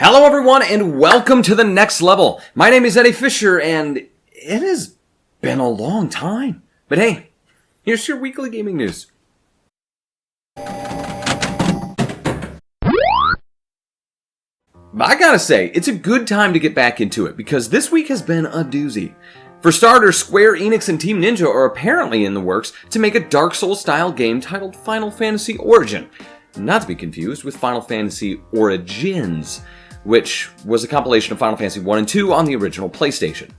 Hello everyone and welcome to The Next Level. My name is Eddie Fisher and it has been a long time. But hey, here's your weekly gaming news. I gotta say, it's a good time to get back into it because this week has been a doozy. For starters, Square Enix and Team Ninja are apparently in the works to make a Dark Souls-style game titled Final Fantasy Origin. Not to be confused with Final Fantasy Origins, which was a compilation of Final Fantasy 1 and 2 on the original PlayStation.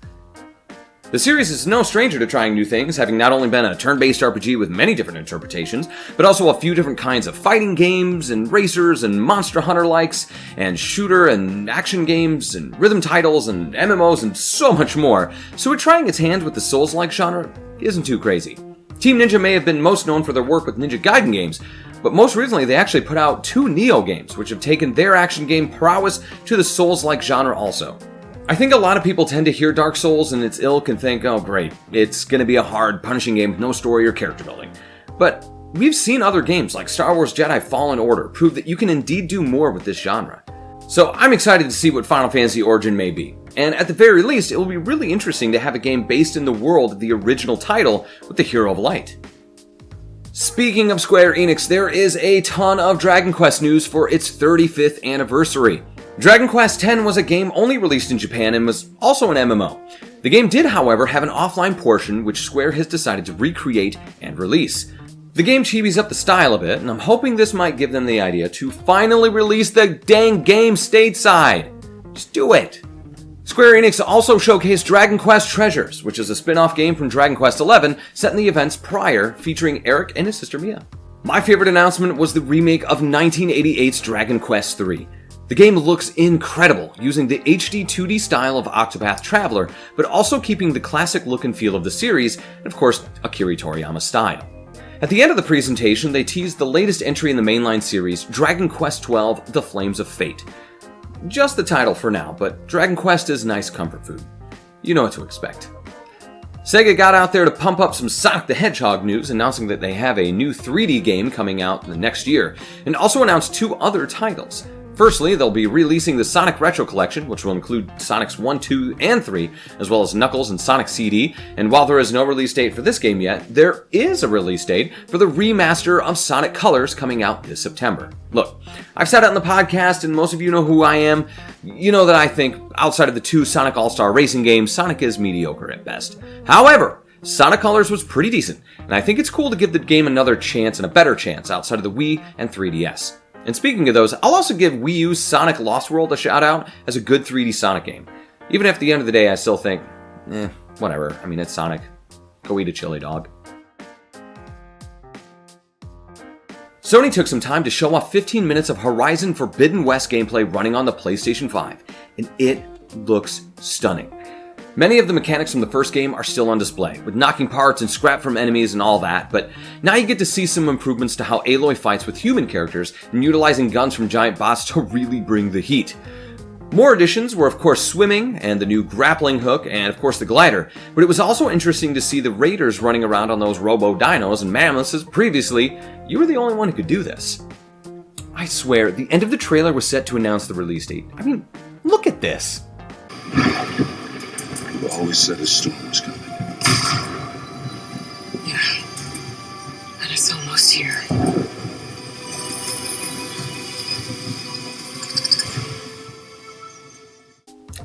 The series is no stranger to trying new things, having not only been a turn-based RPG with many different interpretations, but also a few different kinds of fighting games, and racers, and Monster Hunter-likes, and shooter and action games, and rhythm titles, and MMOs, and so much more, so it trying its hand with the Souls-like genre isn't too crazy. Team Ninja may have been most known for their work with Ninja Gaiden games, but most recently they actually put out 2 Nioh games, which have taken their action game prowess to the Souls-like genre also. I think a lot of people tend to hear Dark Souls and its ilk and think, oh great, it's gonna be a hard, punishing game with no story or character building. But we've seen other games like Star Wars Jedi Fallen Order prove that you can indeed do more with this genre. So I'm excited to see what Final Fantasy Origin may be. And at the very least, it will be really interesting to have a game based in the world of the original title with the Hero of Light. Speaking of Square Enix, there is a ton of Dragon Quest news for its 35th anniversary. Dragon Quest X was a game only released in Japan and was also an MMO. The game did, however, have an offline portion which Square has decided to recreate and release. The game chibis up the style a bit, and I'm hoping this might give them the idea to finally release the dang game stateside. Just do it! Square Enix also showcased Dragon Quest Treasures, which is a spin-off game from Dragon Quest XI set in the events prior, featuring Eric and his sister Mia. My favorite announcement was the remake of 1988's Dragon Quest III. The game looks incredible, using the HD 2D style of Octopath Traveler, but also keeping the classic look and feel of the series, and of course, Akira Toriyama style. At the end of the presentation, they teased the latest entry in the mainline series, Dragon Quest XII: The Flames of Fate. Just the title for now, but Dragon Quest is nice comfort food. You know what to expect. Sega got out there to pump up some Sonic the Hedgehog news, announcing that they have a new 3D game coming out the next year, and also announced 2 other titles. Firstly, they'll be releasing the Sonic Retro Collection, which will include Sonics 1, 2, and 3, as well as Knuckles and Sonic CD, and while there is no release date for this game yet, there is a release date for the remaster of Sonic Colors coming out this September. Look, I've said it on the podcast, and most of you know who I am. You know that I think, outside of the 2 Sonic All-Star Racing games, Sonic is mediocre at best. However, Sonic Colors was pretty decent, and I think it's cool to give the game another chance and a better chance outside of the Wii and 3DS. And speaking of those, I'll also give Wii U's Sonic Lost World a shout out as a good 3D Sonic game. Even if at the end of the day I still think, whatever, I mean it's Sonic. Go eat a chili dog. Sony took some time to show off 15 minutes of Horizon Forbidden West gameplay running on the PlayStation 5, and it looks stunning. Many of the mechanics from the first game are still on display, with knocking parts and scrap from enemies and all that, but now you get to see some improvements to how Aloy fights with human characters and utilizing guns from giant bots to really bring the heat. More additions were of course swimming and the new grappling hook and of course the glider, but it was also interesting to see the raiders running around on those robo-dinos and mammoths as previously, you were the only one who could do this. I swear, the end of the trailer was set to announce the release date. I mean, look at this. You always said a storm was coming. Yeah. And it's almost here.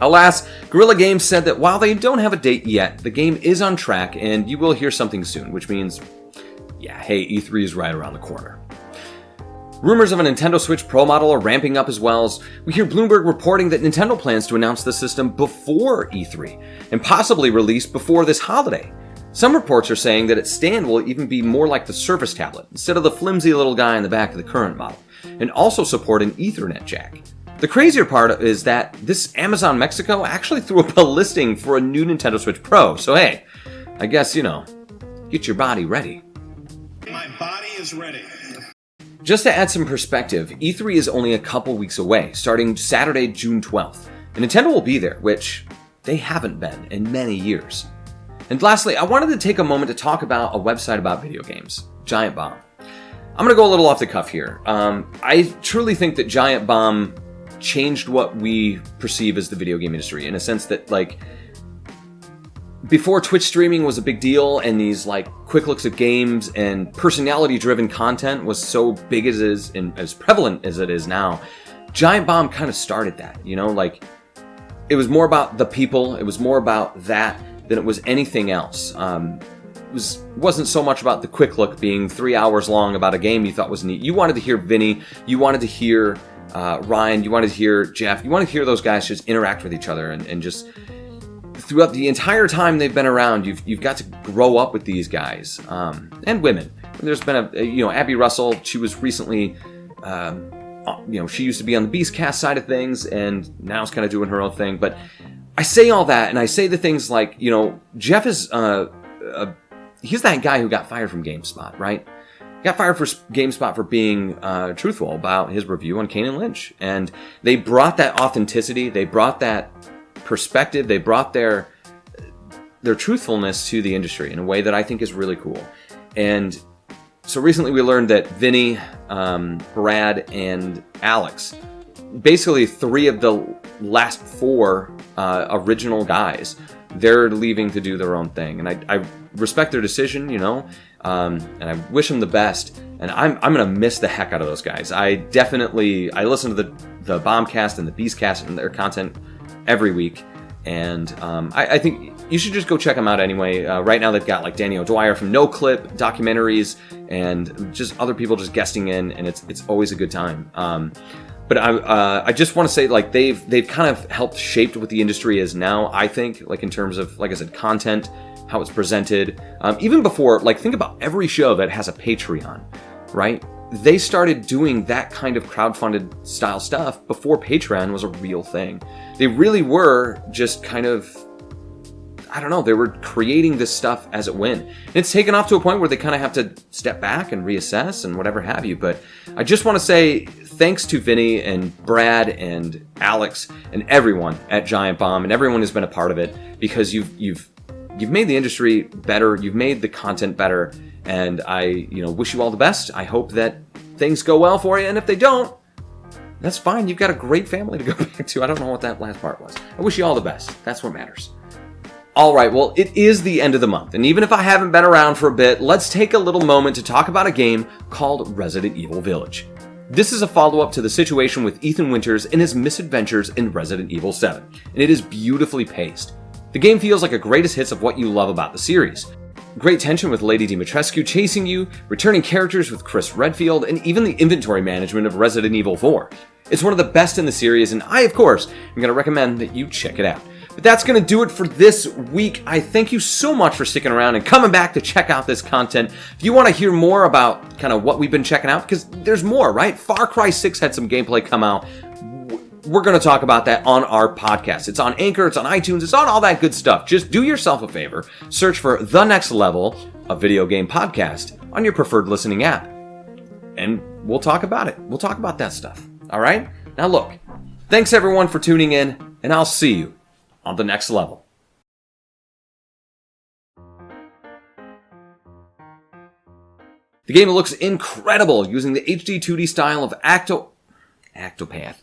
Alas, Guerrilla Games said that while they don't have a date yet, the game is on track and you will hear something soon, which means, yeah, hey, E3 is right around the corner. Rumors of a Nintendo Switch Pro model are ramping up as well as we hear Bloomberg reporting that Nintendo plans to announce the system before E3 and possibly release before this holiday. Some reports are saying that its stand will even be more like the Surface tablet instead of the flimsy little guy in the back of the current model, and also support an Ethernet jack. The crazier part is that this Amazon Mexico actually threw up a listing for a new Nintendo Switch Pro, so hey, I guess, get your body ready. My body is ready. Just to add some perspective, E3 is only a couple weeks away, starting Saturday, June 12th, and Nintendo will be there, which they haven't been in many years. And lastly, I wanted to take a moment to talk about a website about video games, Giant Bomb. I'm going to go a little off the cuff here. I truly think that Giant Bomb changed what we perceive as the video game industry, in a sense that, like, before Twitch streaming was a big deal and these like quick looks at games and personality driven content was so big as it is and as prevalent as it is now, Giant Bomb kind of started that, you know, like it was more about the people, it was more about that than it was anything else. Wasn't so much about the quick look being 3 hours long about a game you thought was neat. You wanted to hear Vinny, you wanted to hear Ryan, you wanted to hear Jeff, you wanted to hear those guys just interact with each other and just throughout the entire time they've been around, you've got to grow up with these guys and women. There's been Abby Russell. She was recently, she used to be on the Beastcast side of things, and now is kind of doing her own thing. But I say all that, and I say the things like, Jeff is he's that guy who got fired from GameSpot, right? Got fired for GameSpot for being truthful about his review on Kane and Lynch, and they brought that authenticity. They brought that perspective, they brought their truthfulness to the industry in a way that I think is really cool. And so recently we learned that Vinny, Brad, and Alex, basically 3 of the last 4 original guys, they're leaving to do their own thing. And I respect their decision, and I wish them the best. And I'm going to miss the heck out of those guys. I listen to the Bombcast and the Beastcast and their content every week, and I think you should just go check them out anyway. Right now they've got like Danny O'Dwyer from No Clip, documentaries, and just other people just guesting in, and it's always a good time. But I just want to say, like, they've kind of helped shape what the industry is now, I think, like in terms of, like I said, content, how it's presented. Even before, like, think about every show that has a Patreon, right? They started doing that kind of crowdfunded style stuff before Patreon was a real thing. They really were just kind of, I don't know, they were creating this stuff as it went. And it's taken off to a point where they kind of have to step back and reassess and whatever have you. But I just want to say thanks to Vinny and Brad and Alex and everyone at Giant Bomb and everyone who's been a part of it, because you've made the industry better, you've made the content better. And I, wish you all the best. I hope that things go well for you. And if they don't, that's fine. You've got a great family to go back to. I don't know what that last part was. I wish you all the best. That's what matters. All right, well, it is the end of the month. And even if I haven't been around for a bit, let's take a little moment to talk about a game called Resident Evil Village. This is a follow-up to the situation with Ethan Winters and his misadventures in Resident Evil 7. And it is beautifully paced. The game feels like a greatest hits of what you love about the series. Great tension with Lady Dimitrescu chasing you, returning characters with Chris Redfield, and even the inventory management of Resident Evil 4. It's one of the best in the series, and I, of course, am going to recommend that you check it out. But that's going to do it for this week. I thank you so much for sticking around and coming back to check out this content. If you want to hear more about kind of what we've been checking out, because there's more, right? Far Cry 6 had some gameplay come out. We're going to talk about that on our podcast. It's on Anchor, it's on iTunes, it's on all that good stuff. Just do yourself a favor, search for The Next Level, a video game podcast, on your preferred listening app. And we'll talk about it. We'll talk about that stuff. All right? Now look, thanks everyone for tuning in, and I'll see you on The Next Level. The game looks incredible using the HD 2D style of Octopath.